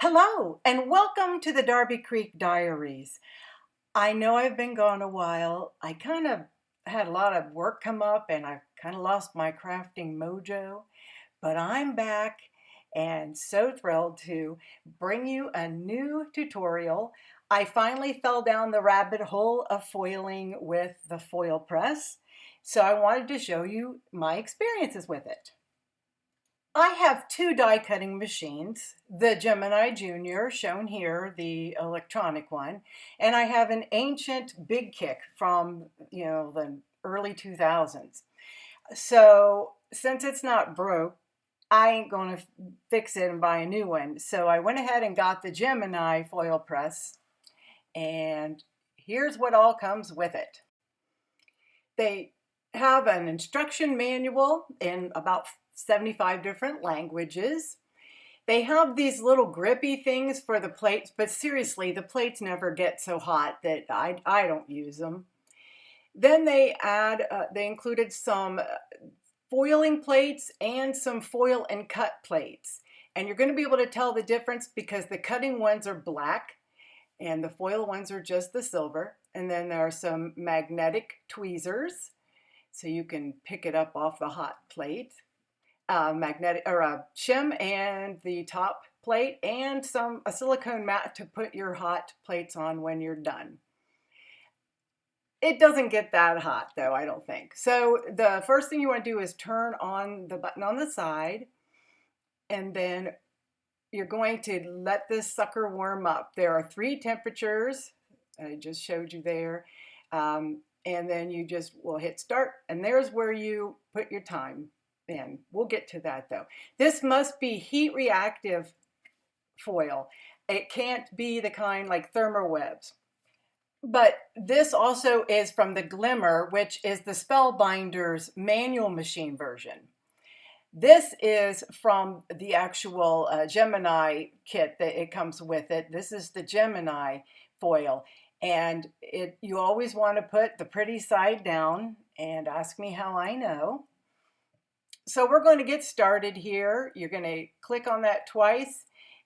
Hello, and welcome to the Darby Creek Diaries. I know I've been gone a while. I kind of had a lot of work come up and I've kind of lost my crafting mojo, but I'm back and so thrilled to bring you a new tutorial. I finally fell down the rabbit hole of foiling with the foil press, so I wanted to show you my experiences with it. I have two die cutting machines, the Gemini Junior, shown here, the electronic one, and I have an ancient Big Kick from, the early 2000s. So since it's not broke, I ain't going to fix it and buy a new one. So I went ahead and got the Gemini Foil Press, and here's what all comes with it. They have an instruction manual in about 75 different languages. They have these little grippy things for the plates, but seriously, the plates never get so hot that I don't use them. Then they included some foiling plates and some foil and cut plates. And you're going to be able to tell the difference because the cutting ones are black and the foil ones are just the silver. And then there are some magnetic tweezers, so you can pick it up off the hot plate. Magnetic or a shim and the top plate, and a silicone mat to put your hot plates on when you're done. It doesn't get that hot though, I don't think. So the first thing you want to do is turn on the button on the side, and then you're going to let this sucker warm up. There are 3 temperatures. I just showed you there. And then you just will hit start, and there's where you put your time in. We'll get to that though. This must be heat reactive foil. It can't be the kind like thermowebs. But this also is from the Glimmer, which is the Spellbinders manual machine version. This is from the actual Gemini kit that it comes with it. This is the Gemini foil. And you always want to put the pretty side down, and ask me how I know. So we're going to get started here. You're going to click on that twice,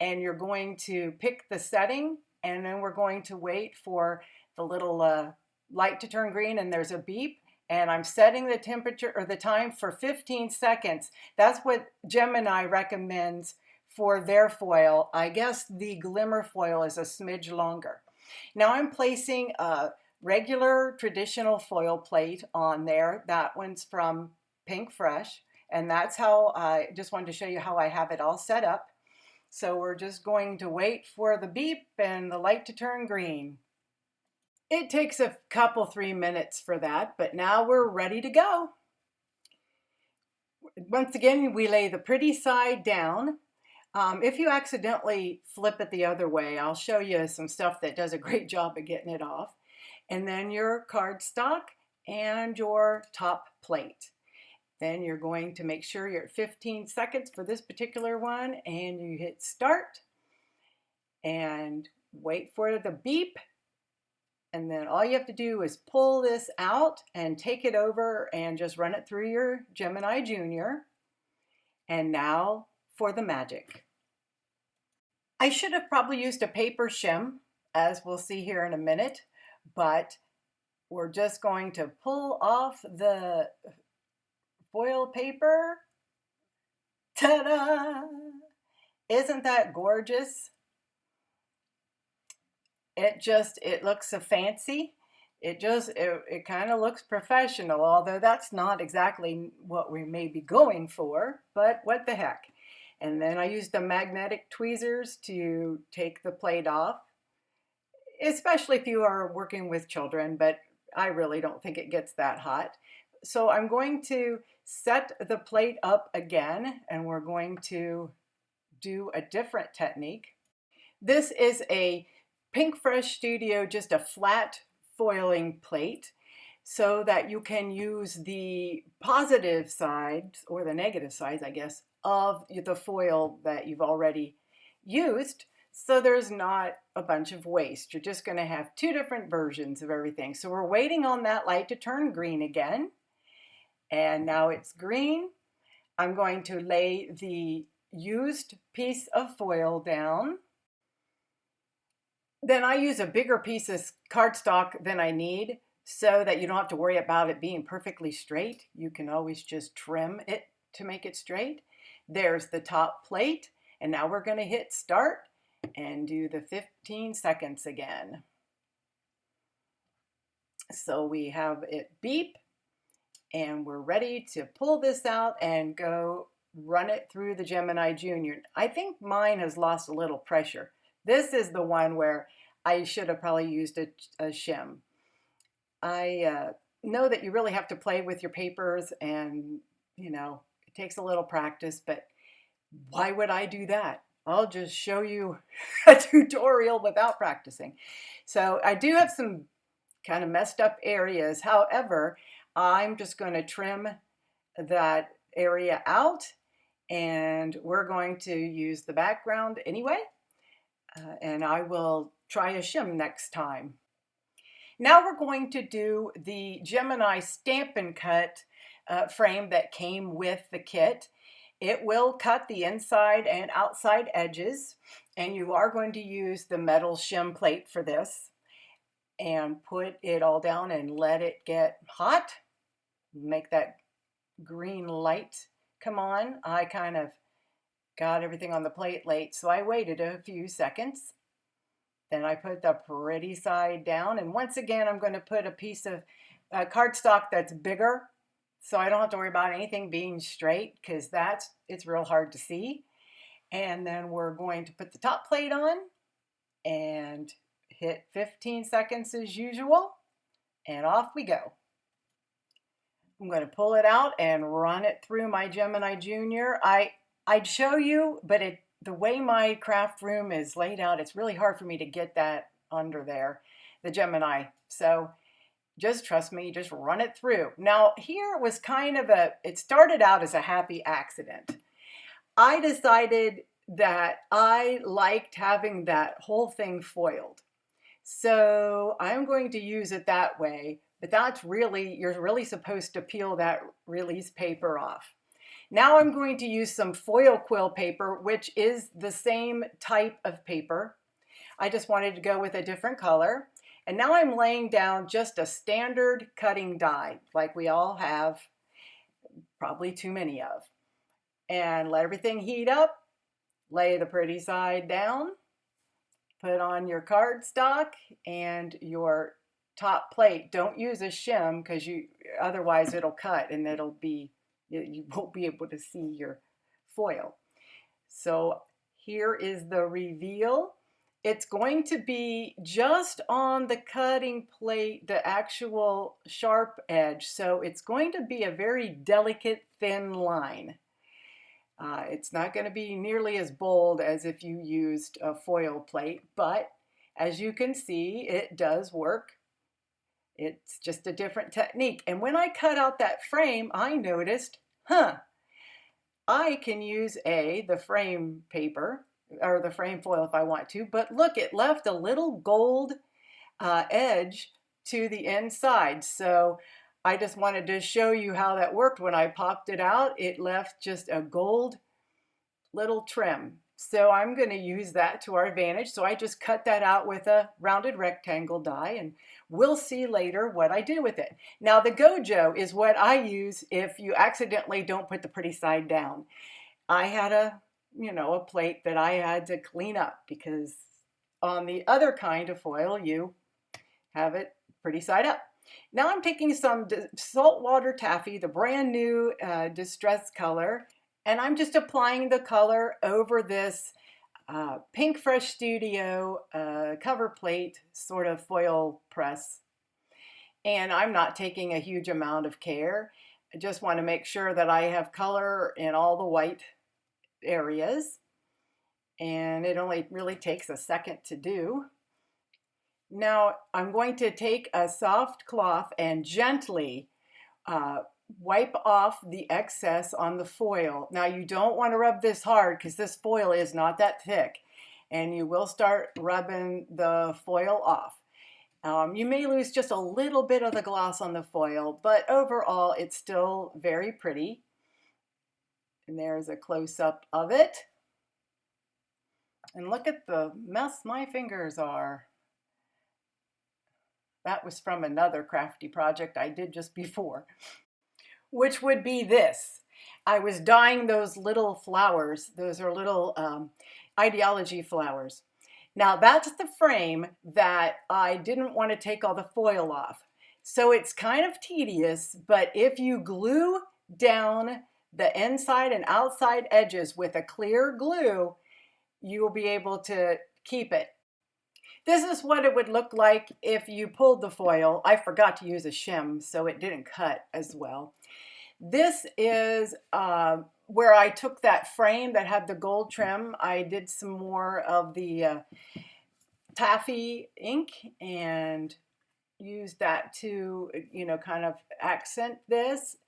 and you're going to pick the setting, and then we're going to wait for the little light to turn green, and there's a beep, and I'm setting the temperature or the time for 15 seconds. That's what Gemini recommends for their foil. I guess the Glimmer foil is a smidge longer. Now I'm placing a regular traditional foil plate on there. That one's from PinkFresh. And that's how I just wanted to show you how I have it all set up. So we're just going to wait for the beep and the light to turn green. It takes a couple, 3 minutes for that, but now we're ready to go. Once again, we lay the pretty side down. If you accidentally flip it the other way, I'll show you some stuff that does a great job of getting it off. And then your cardstock and your top plate. Then you're going to make sure you're at 15 seconds for this particular one, and you hit start and wait for the beep. And then all you have to do is pull this out and take it over and just run it through your Gemini Junior. And now for the magic. I should have probably used a paper shim, as we'll see here in a minute, but we're just going to pull off the foil paper. Ta-da! Isn't that gorgeous? It looks so fancy. It kind of looks professional, although that's not exactly what we may be going for, but what the heck. And then I used the magnetic tweezers to take the plate off, especially if you are working with children, but I really don't think it gets that hot. So I'm going to set the plate up again, and we're going to do a different technique. This is a PinkFresh Studio, just a flat foiling plate, so that you can use the positive sides, or the negative sides, I guess, of the foil that you've already used, so there's not a bunch of waste. You're just going to have 2 different versions of everything. So we're waiting on that light to turn green again. And now it's green. I'm going to lay the used piece of foil down then I use a bigger piece of cardstock than I need so that you don't have to worry about it being perfectly straight. You can always just trim it to make it straight. There's the top plate. And now we're going to hit start and do the 15 seconds again. So we have it beep and we're ready to pull this out and go run it through the Gemini Junior. I think mine has lost a little pressure. This is the one where I should have probably used a shim. I know that you really have to play with your papers and, you know, it takes a little practice, but why would I do that? I'll just show you a tutorial without practicing. So I do have some kind of messed up areas. However, I'm just going to trim that area out and we're going to use the background anyway. And I will try a shim next time. Now we're going to do the Gemini Stamp and Cut frame that came with the kit. It will cut the inside and outside edges, and you are going to use the metal shim plate for this. And put it all down and let it get hot. Make that green light come on. I kind of got everything on the plate late, so I waited a few seconds. Then I put the pretty side down, and once again I'm going to put a piece of cardstock that's bigger so I don't have to worry about anything being straight because it's real hard to see. And then we're going to put the top plate on and hit 15 seconds as usual, and off we go. I'm going to pull it out and run it through my Gemini Junior. I'd show you, but the way my craft room is laid out, it's really hard for me to get that under there, the Gemini. So just trust me, just run it through. Now here was kind of it started out as a happy accident. I decided that I liked having that whole thing foiled. So I'm going to use it that way, but you're really supposed to peel that release paper off. Now I'm going to use some foil quill paper, which is the same type of paper. I just wanted to go with a different color. And now I'm laying down just a standard cutting die, like we all have, probably too many of. And let everything heat up, lay the pretty side down. Put on your cardstock and your top plate. Don't use a shim because otherwise it'll cut and you won't be able to see your foil. So here is the reveal. It's going to be just on the cutting plate, the actual sharp edge. So it's going to be a very delicate, thin line. It's not going to be nearly as bold as if you used a foil plate, but as you can see, it does work. It's just a different technique. And when I cut out that frame, I noticed, I can use the frame paper or the frame foil if I want to, but look, it left a little gold edge to the inside. So I just wanted to show you how that worked. When I popped it out, it left just a gold little trim. So I'm going to use that to our advantage. So I just cut that out with a rounded rectangle die, and we'll see later what I do with it. Now the Gojo is what I use if you accidentally don't put the pretty side down. I had a plate that I had to clean up because on the other kind of foil, you have it pretty side up. Now I'm taking some saltwater taffy, the brand new distress color, and I'm just applying the color over this PinkFresh Studio cover plate sort of foil press. And I'm not taking a huge amount of care. I just want to make sure that I have color in all the white areas. And it only really takes a second to do. Now I'm going to take a soft cloth and gently wipe off the excess on the foil. Now you don't want to rub this hard because this foil is not that thick, and you will start rubbing the foil off. You may lose just a little bit of the gloss on the foil, but overall it's still very pretty. And there's a close-up of it. And look at the mess my fingers are. That was from another crafty project I did just before, which would be this. I was dyeing those little flowers. Those are little ideology flowers. Now that's the frame that I didn't want to take all the foil off. So it's kind of tedious, but if you glue down the inside and outside edges with a clear glue, you will be able to keep it. This is what it would look like if you pulled the foil. I forgot to use a shim, so it didn't cut as well. This is where I took that frame that had the gold trim. I did some more of the taffy ink and used that to, kind of accent this.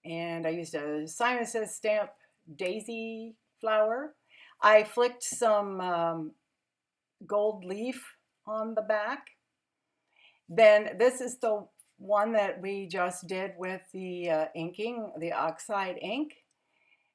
And I used a Simon Says Stamp daisy flower. I flicked some gold leaf on the back. Then this is the one that we just did with the inking, the oxide ink.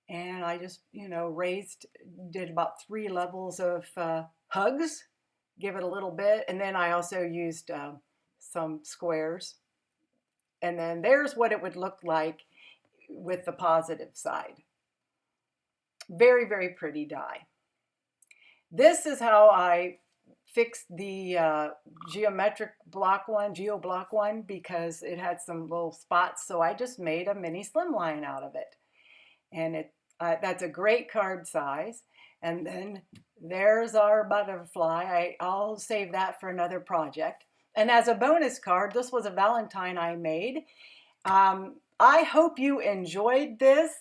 And I just, did about 3 levels of hugs, give it a little bit. And then I also used some squares. And then there's what it would look like with the positive side. Very, very pretty die. This is how I fixed the geometric block one, geo block one, because it had some little spots. So I just made a mini slimline out of it. And that's a great card size. And then there's our butterfly. I'll save that for another project. And as a bonus card, this was a Valentine I made. I hope you enjoyed this,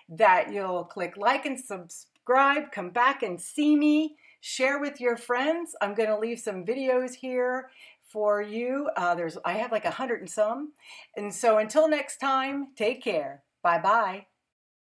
that you'll click like and subscribe, come back and see me, share with your friends. I'm going to leave some videos here for you. I have like 100 and some. And so until next time, take care. Bye-bye.